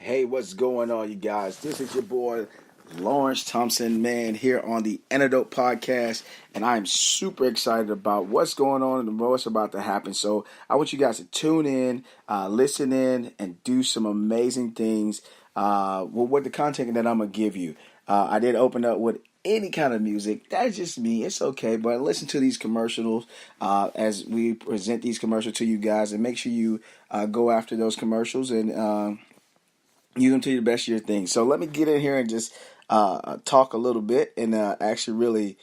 Hey, what's going on, you guys? This is your boy Lawrence Thompson, man, here on the Antidote podcast, and I'm super excited about what's going on and what's about to happen. So I want you guys to tune in, listen in, and do some amazing things with the content that I'm gonna give you. I did open up with any kind of music. That's just me. It's okay, but listen to these commercials as we present these commercials to you guys, and make sure you go after those commercials and use them to the best of your thing. So let me get in here and just talk a little bit and actually really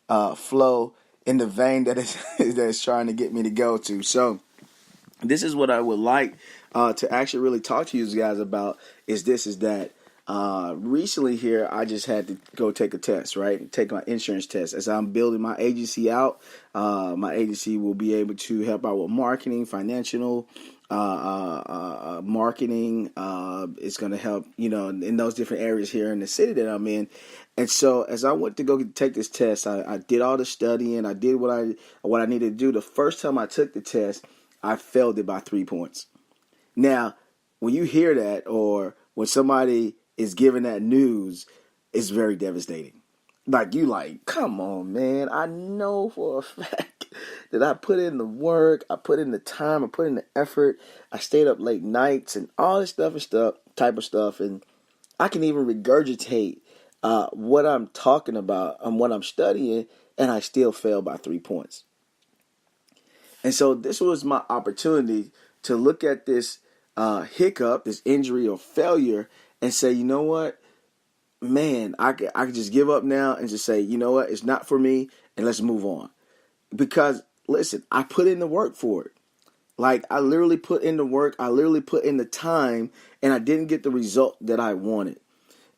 flow in the vein that is that is trying to get me to go to. So this is what I would like to actually really talk to you guys about. Is that recently here I just had to go take a test, right? Take my insurance test. As I'm building my agency out, my agency will be able to help out with marketing, financial marketing. It's going to help, in those different areas here in the city that I'm in. And so as I went to go take this test, I did all the studying. I did what I needed to do. The first time I took the test, I failed it by 3 points. Now, when you hear that, or when somebody is giving that news, it's very devastating. Come on, man. I know for a fact that I put in the work, I put in the time, I put in the effort. I stayed up late nights and all this type of stuff. And I can even regurgitate what I'm talking about and what I'm studying, and I still fail by 3 points. And so this was my opportunity to look at this hiccup, this injury or failure, and say, you know what? Man, I could just give up now and just say, you know what, it's not for me, and let's move on. Because, listen, I put in the work for it. Like, I literally put in the work, I literally put in the time, and I didn't get the result that I wanted.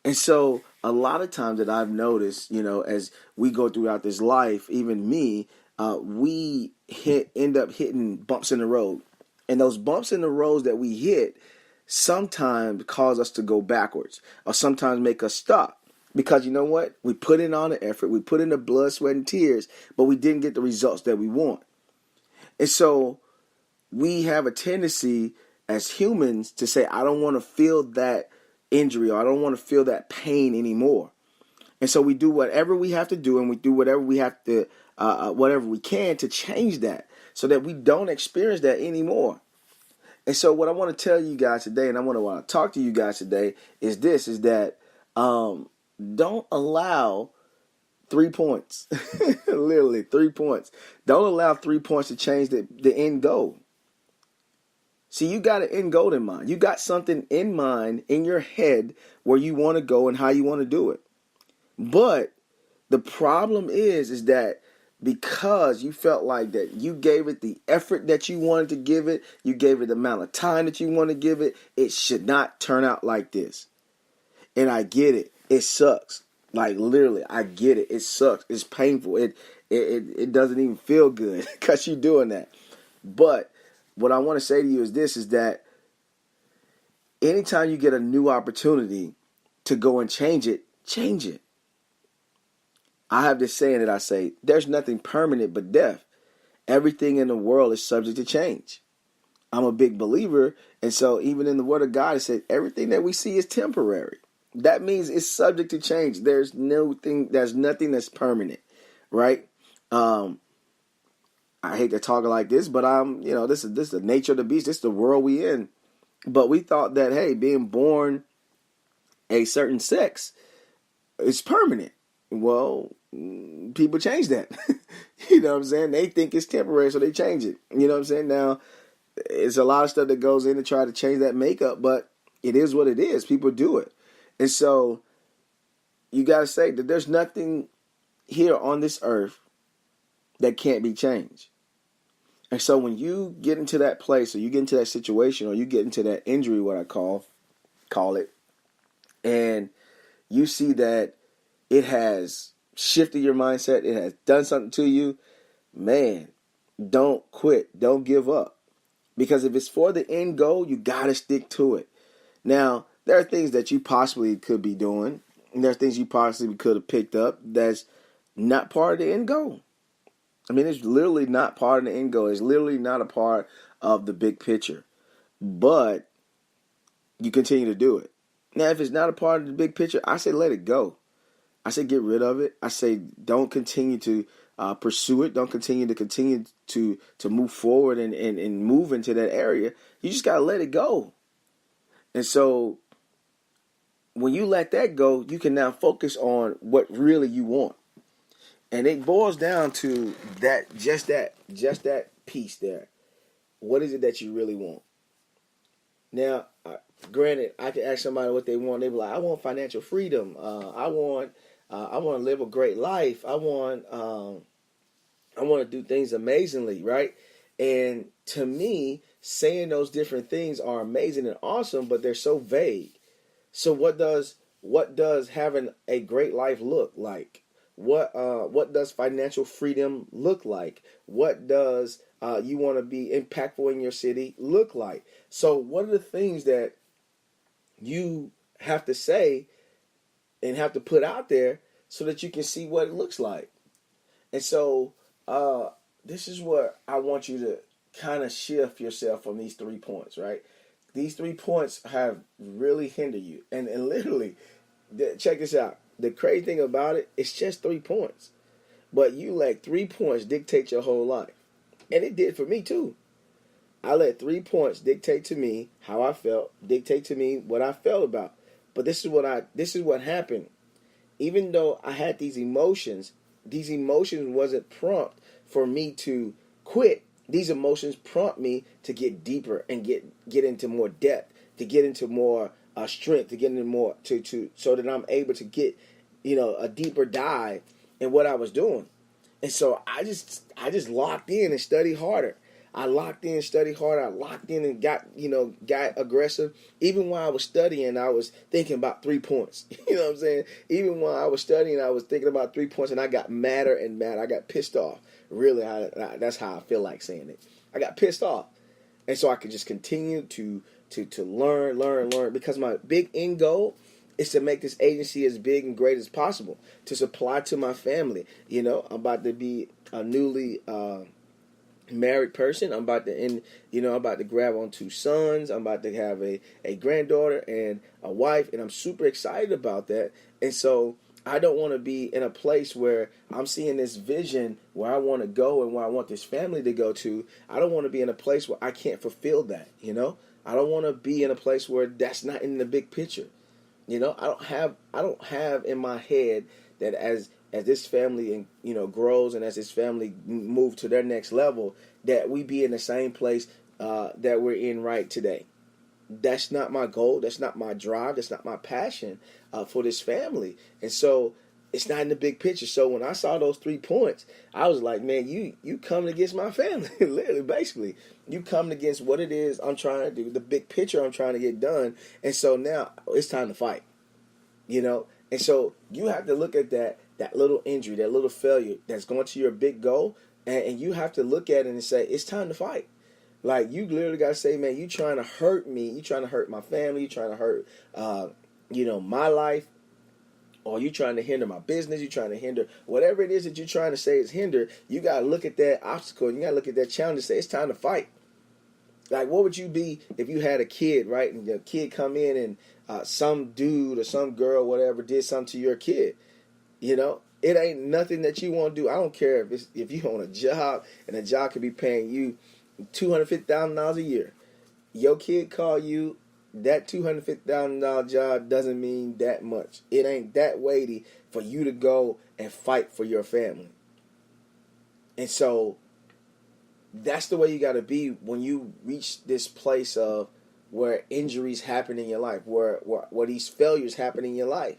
And so, a lot of times that I've noticed, as we go throughout this life, even me, we end up hitting bumps in the road. And those bumps in the roads that we hit sometimes cause us to go backwards, or sometimes make us stop. Because you know what? We put in all the effort, we put in the blood, sweat, and tears, but we didn't get the results that we want. And so we have a tendency as humans to say, I don't want to feel that injury, or I don't want to feel that pain anymore. And so we do whatever we have to do, and we do whatever we have to, whatever we can to change that, so that we don't experience that anymore. And so what I want to tell you guys today, and I want to talk to you guys today, is that don't allow 3 points, literally 3 points. Don't allow 3 points to change the end goal. See, you got an end goal in mind. You got something in mind in your head where you want to go and how you want to do it. But the problem is that because you felt like that you gave it the effort that you wanted to give it, you gave it the amount of time that you want to give it, it should not turn out like this. And I get it. It sucks. Like, literally, I get it. It sucks. It's painful. It doesn't even feel good because you're doing that. But what I want to say to you is that anytime you get a new opportunity to go and change it, change it. I have this saying that I say, there's nothing permanent but death. Everything in the world is subject to change. I'm a big believer, and so even in the Word of God, it said everything that we see is temporary. That means it's subject to change. There's nothing that's permanent, right? I hate to talk like this, but this is the nature of the beast. This is the world we in. But we thought that, hey, being born a certain sex is permanent. Well, people change that. You know what I'm saying? They think it's temporary, so they change it. You know what I'm saying? Now, it's a lot of stuff that goes in to try to change that makeup, but it is what it is. People do it. And so you got to say that there's nothing here on this earth that can't be changed. And so when you get into that place, or you get into that situation, or you get into that injury, what I call it, and you see that it has shifted your mindset, it has done something to you, man, don't quit. Don't give up. Because if it's for the end goal, you got to stick to it. Now, there are things that you possibly could be doing, and there are things you possibly could have picked up that's not part of the end goal. I mean, it's literally not part of the end goal. It's literally not a part of the big picture. But you continue to do it. Now, if it's not a part of the big picture, I say let it go. I say get rid of it. I say don't continue to pursue it. Don't continue to move forward and move into that area. You just gotta let it go. And so when you let that go, you can now focus on what really you want. And it boils down to that piece there. What is it that you really want? Now, granted, I can ask somebody what they want. They be like, "I want financial freedom. I want to live a great life. I want to do things amazingly, right?" And to me, saying those different things are amazing and awesome, but they're so vague. So what does having a great life look like? What does financial freedom look like? What does you want to be impactful in your city look like? So what are the things that you have to say and have to put out there so that you can see what it looks like? And so this is what I want you to kind of shift yourself from these 3 points, right? These 3 points have really hindered you. And literally, check this out. The crazy thing about it, it's just 3 points. But you let 3 points dictate your whole life. And it did for me too. I let 3 points dictate to me how I felt, dictate to me what I felt about. But this is what happened. Even though I had these emotions wasn't prompt for me to quit. These emotions prompt me to get deeper and get into more depth, to get into more strength, to get into more to so that I'm able to get a deeper dive in what I was doing. And so I just locked in and studied harder. I locked in, studied harder. I locked in and got aggressive. Even while I was studying, I was thinking about 3 points. You know what I'm saying? Even while I was studying, I was thinking about 3 points, and I got madder and madder. I got pissed off. Really, that's how I feel like saying it. I got pissed off. And so I could just continue to learn, because my big end goal is to make this agency as big and great as possible, to supply to my family. I'm about to be a newly married person. I'm about to grab on 2 sons. I'm about to have a granddaughter and a wife, and I'm super excited about that. And so I don't want to be in a place where I'm seeing this vision where I want to go and where I want this family to go to. I don't want to be in a place where I can't fulfill that, I don't want to be in a place where that's not in the big picture. I don't have in my head that as this family grows and as this family move to their next level, that we be in the same place that we're in right today. That's not my goal. That's not my drive. That's not my passion for this family. And so it's not in the big picture. So when I saw those 3 points, I was like, man, you coming against my family. Literally, basically. You coming against what it is I'm trying to do, the big picture I'm trying to get done. And so now it's time to fight. And so you have to look at that little injury, that little failure that's going to your big goal, and you have to look at it and say, it's time to fight. Like, you literally got to say, man, you trying to hurt me. You trying to hurt my family. You trying to hurt, my life. Or you trying to hinder my business. You trying to hinder whatever it is that you're trying to say is hinder. You got to look at that obstacle. You got to look at that challenge and say, it's time to fight. Like, what would you be if you had a kid, right? And the kid come in and some dude or some girl, whatever, did something to your kid. It ain't nothing that you want to do. I don't care if you own a job and the job could be paying you $250,000 a year. Your kid call you, that $250,000 job doesn't mean that much. It ain't that weighty for you to go and fight for your family. And so that's the way you got to be when you reach this place of where injuries happen in your life, where these failures happen in your life.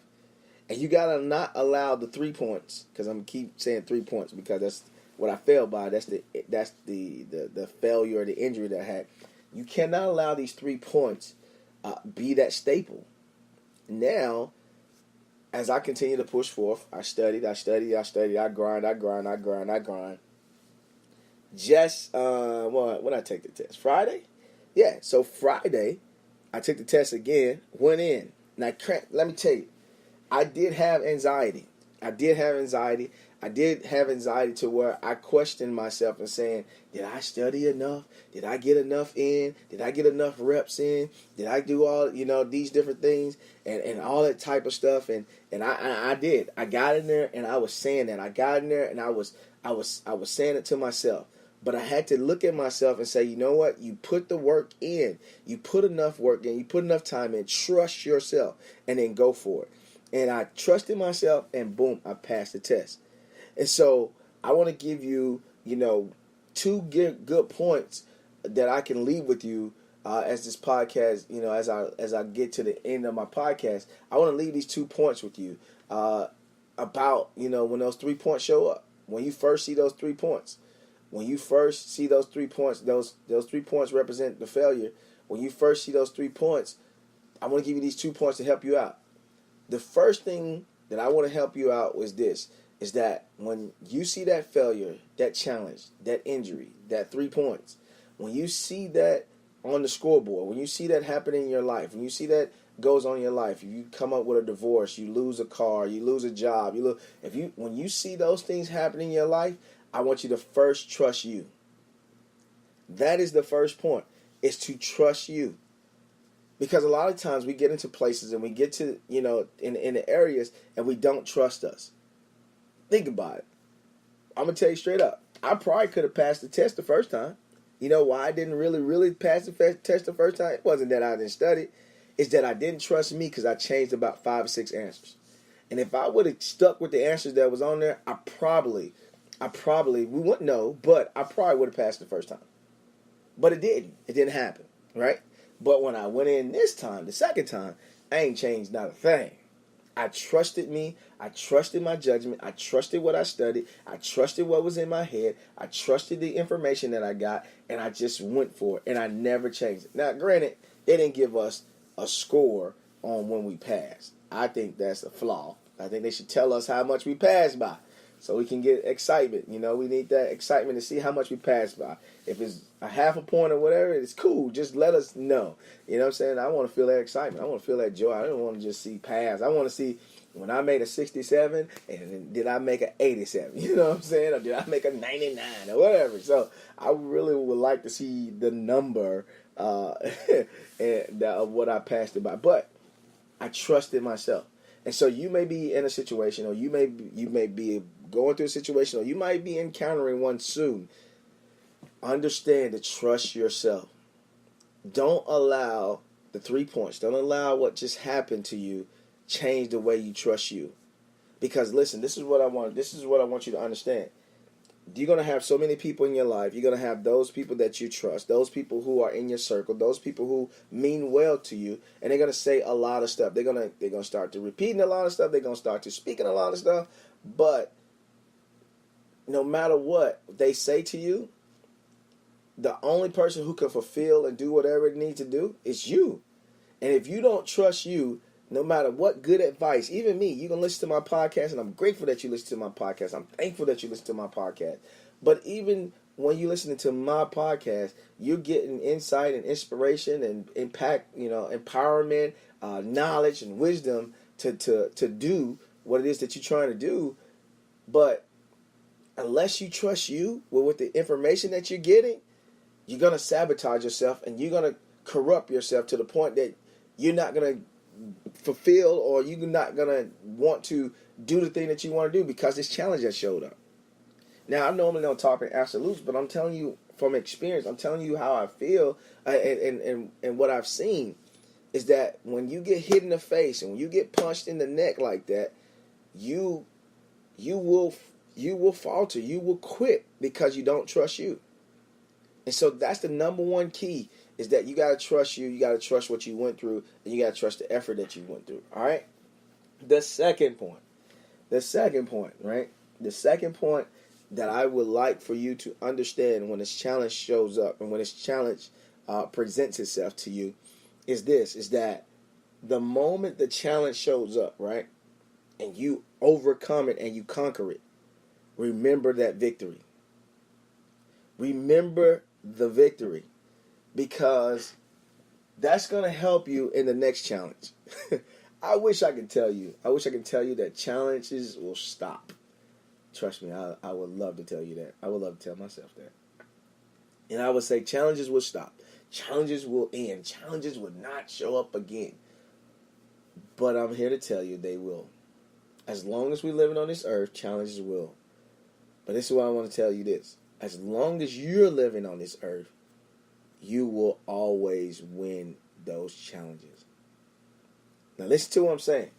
And you got to not allow the 3 points, because I'm going to keep saying 3 points because that's what I failed by. That's the failure or the injury that I had. You cannot allow these 3 points be that staple. Now, as I continue to push forth, I studied, I grind. Just, when did I take the test? Friday? Yeah, so Friday, I took the test again, went in. Now, let me tell you, I did have anxiety. I did have anxiety to where I questioned myself and saying, did I study enough? Did I get enough in? Did I get enough reps in? Did I do all, these different things and all that type of stuff? And I did. I got in there and I was saying that. I got in there and I was saying it to myself. But I had to look at myself and say, you know what? You put the work in. You put enough work in. You put enough time in. Trust yourself and then go for it. And I trusted myself and boom, I passed the test. And so I want to give you, two good points that I can leave with you as this podcast, as I get to the end of my podcast. I want to leave these 2 points with you about, when those 3 points show up. When you first see those 3 points. When you first see those 3 points, those 3 points represent the failure. When you first see those 3 points, I want to give you these 2 points to help you out. The first thing that I want to help you out is that when you see that failure, that challenge, that injury, that 3 points, when you see that on the scoreboard, when you see that happen in your life, when you see that goes on in your life, if you come up with a divorce, you lose a car, you lose a job, when you see those things happen in your life, I want you to first trust you. That is the first point, is to trust you. Because a lot of times we get into places and we get to, in the areas and we don't trust us. Think about it. I'm going to tell you straight up. I probably could have passed the test the first time. You know why I didn't really pass the test the first time? It wasn't that I didn't study. It's that I didn't trust me because I changed about 5 or 6 answers. And if I would have stuck with the answers that was on there, I probably, we wouldn't know, but I probably would have passed the first time. But it didn't. It didn't happen, right? But when I went in this time, the second time, I ain't changed not a thing. I trusted me. I trusted my judgment. I trusted what I studied. I trusted what was in my head. I trusted the information that I got, and I just went for it, and I never changed it. Now, granted, they didn't give us a score on when we passed. I think that's a flaw. I think they should tell us how much we passed by so we can get excitement. We need that excitement to see how much we passed by. If it's a half a point or whatever, it's cool. Just let us know. You know what I'm saying? I want to feel that excitement. I want to feel that joy. I don't want to just see pass. I want to see when I made a 67 and did I make an 87? You know what I'm saying? Or did I make a 99 or whatever? So I really would like to see the number of what I passed it by. But I trusted myself. And so you may be in a situation, or you may be going through a situation, or you might be encountering one soon. Understand to trust yourself. Don't allow the 3 points. Don't allow what just happened to you change the way you trust you. Because listen, this is what I want you to understand. You're going to have so many people in your life. You're going to have those people that you trust, those people who are in your circle, those people who mean well to you, and they're going to say a lot of stuff. They're going to start to repeating a lot of stuff. They're going to start to speaking a lot of stuff. But no matter what they say to you, the only person who can fulfill and do whatever it needs to do is you. And if you don't trust you, no matter what good advice, even me, you can listen to my podcast, and I'm grateful that you listen to my podcast. I'm thankful that you listen to my podcast. But even when you're listening to my podcast, you're getting insight and inspiration and impact, empowerment, knowledge and wisdom to do what it is that you're trying to do. But unless you trust you with the information that you're getting, you're going to sabotage yourself and you're going to corrupt yourself to the point that you're not going to fulfill, or you're not going to want to do the thing that you want to do because this challenge has showed up. Now, I normally don't talk in absolutes, but I'm telling you from experience, I'm telling you how I feel and what I've seen is that when you get hit in the face and when you get punched in the neck like that, you will falter. You will quit because you don't trust you. And so that's the number one key, is that you got to trust you. You got to trust what you went through, and you got to trust the effort that you went through. All right? The second point, right? The second point that I would like for you to understand when this challenge shows up and when this challenge presents itself to you is that the moment the challenge shows up, right, and you overcome it and you conquer it, remember that victory. Remember the victory, because that's going to help you in the next challenge. I wish I could tell you that challenges will stop. Trust me, I would love to tell you that. I would love to tell myself that. And I would say challenges will stop. Challenges will end. Challenges will not show up again. But I'm here to tell you they will. As long as we're living on this earth, challenges will. But this is why I want to tell you this. As long as you're living on this earth, you will always win those challenges. Now listen to what I'm saying.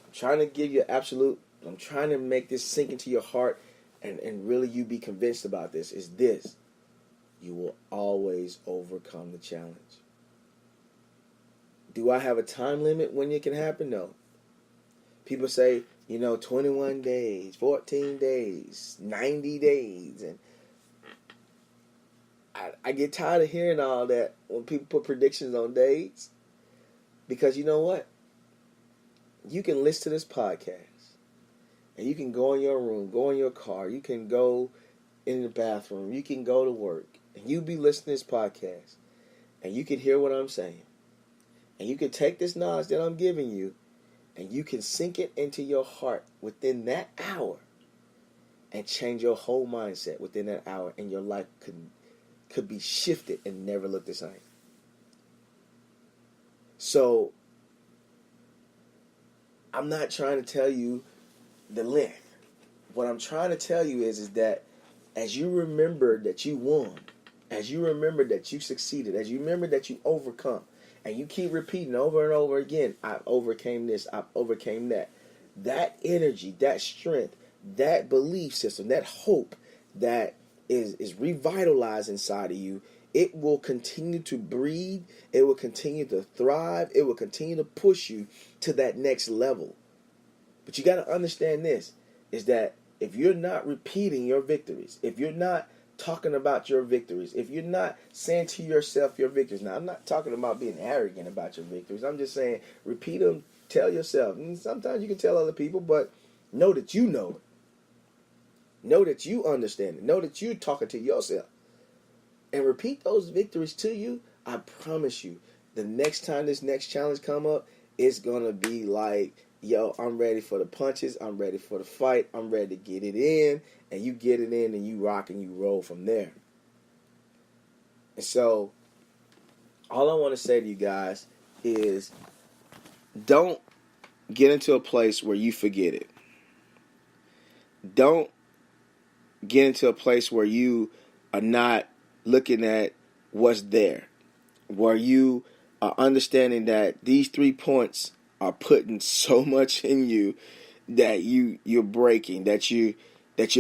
I'm trying to give you absolute. I'm trying to make this sink into your heart and really you be convinced about this. Is this. You will always overcome the challenge. Do I have a time limit when it can happen? No. People say, 21 days, 14 days, 90 days. And I get tired of hearing all that when people put predictions on days. Because you know what? You can listen to this podcast. And you can go in your room, go in your car. You can go in the bathroom. You can go to work. And you be listening to this podcast. And you can hear what I'm saying. And you can take this knowledge that I'm giving you. And you can sink it into your heart within that hour. And change your whole mindset within that hour. And your life could be shifted and never look the same. So, I'm not trying to tell you the length. What I'm trying to tell you is that as you remember that you won, as you remember that you succeeded, as you remember that you overcome, and you keep repeating over and over again, I've overcame this, I've overcame that. That energy, that strength, that belief system, that hope that is revitalized inside of you, it will continue to breed, it will continue to thrive, it will continue to push you to that next level. But you got to understand this, is that if you're not repeating your victories, if you're not talking about your victories, if you're not saying to yourself your victories, now I'm not talking about being arrogant about your victories, I'm just saying repeat them, tell yourself. And sometimes you can tell other people, but know that you know it. Know that you understand it. Know that you're talking to yourself. And repeat those victories to you. I promise you, the next time this next challenge come up, it's going to be like, yo, I'm ready for the punches. I'm ready for the fight. I'm ready to get it in. And you get it in and you rock and you roll from there. And so, all I want to say to you guys is don't get into a place where you forget it. Don't get into a place where you are not looking at what's there. Where you are understanding that these 3 points are putting so much in you that you're breaking, that you're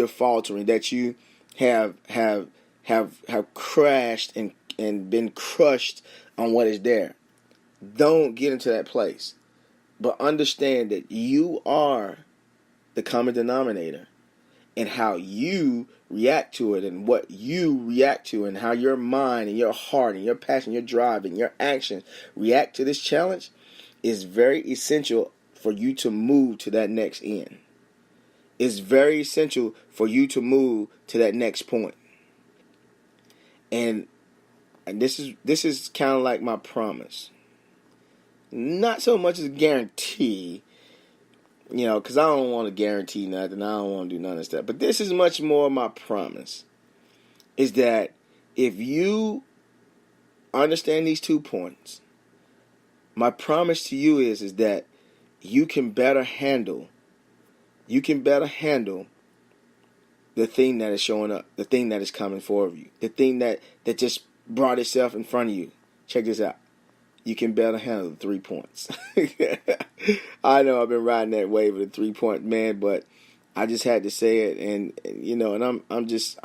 faltering, that you have crashed and been crushed on what is there. Don't get into that place. But understand that you are the common denominator, and how you react to it and what you react to and how your mind and your heart and your passion, your drive and your actions react to this challenge is very essential for you to move to that next end. It's very essential for you to move to that next point. And this is kind of like my promise. Not so much as a guarantee, because I don't want to guarantee nothing. I don't want to do none of that stuff. But this is much more my promise. Is that if you understand these 2 points, my promise to you is that you can better handle the thing that is showing up, the thing that is coming for you, the thing that just brought itself in front of you. Check this out. You can better handle the 3 points. I know I've been riding that wave of the 3-point man, but I just had to say it, and I'm just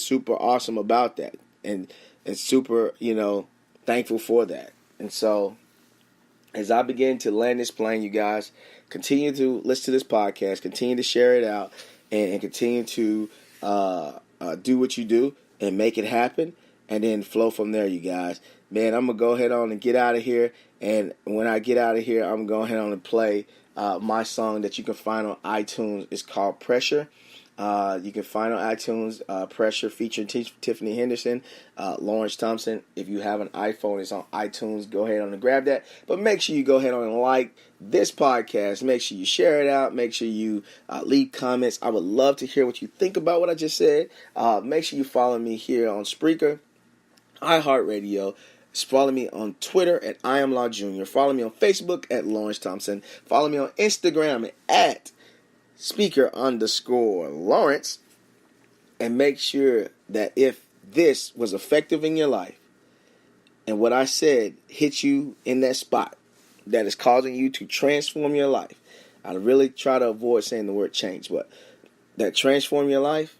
super awesome about that, and super thankful for that. And so, as I begin to land this plane, you guys continue to listen to this podcast, continue to share it out, and continue to do what you do and make it happen, and then flow from there, you guys. Man, I'm going to go ahead on and get out of here. And when I get out of here, I'm going to go ahead on and play my song that you can find on iTunes. It's called Pressure. You can find on iTunes, Pressure featuring Tiffany Henderson, Lawrence Thompson. If you have an iPhone, it's on iTunes. Go ahead on and grab that. But make sure you go ahead on and like this podcast. Make sure you share it out. Make sure you leave comments. I would love to hear what you think about what I just said. Make sure you follow me here on Spreaker, iHeartRadio. Follow me on Twitter at I Am Law Jr. Follow me on Facebook at Lawrence Thompson. Follow me on Instagram at Speaker_Lawrence. And make sure that if this was effective in your life and what I said hit you in that spot that is causing you to transform your life, I really try to avoid saying the word change, but that transform your life,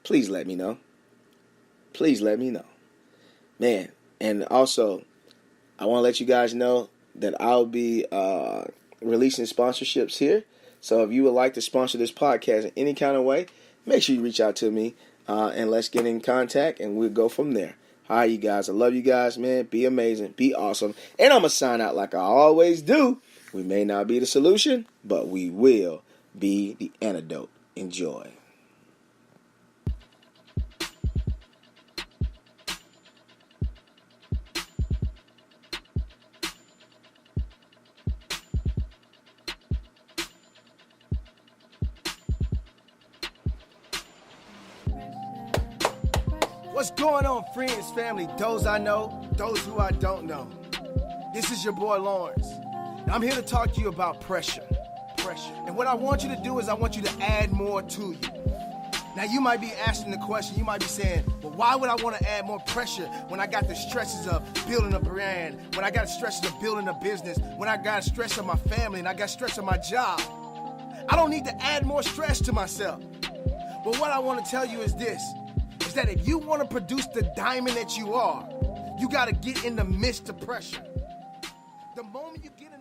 please let me know. Please let me know. Man. And also, I want to let you guys know that I'll be releasing sponsorships here. So if you would like to sponsor this podcast in any kind of way, make sure you reach out to me and let's get in contact and we'll go from there. All right, you guys. I love you guys, man. Be amazing. Be awesome. And I'm going to sign out like I always do. We may not be the solution, but we will be the antidote. Enjoy. What's going on, friends, family, those I know, those who I don't know? This is your boy Lawrence. And I'm here to talk to you about pressure. And what I want you to do is I want you to add more to you. Now you might be asking the question, you might be saying, well, why would I want to add more pressure when I got the stresses of building a brand, when I got the stresses of building a business, when I got stress of my family and I got stress of my job? I don't need to add more stress to myself. But what I want to tell you is this, is that if you want to produce the diamond that you are, you got to get in the midst of pressure. The moment you get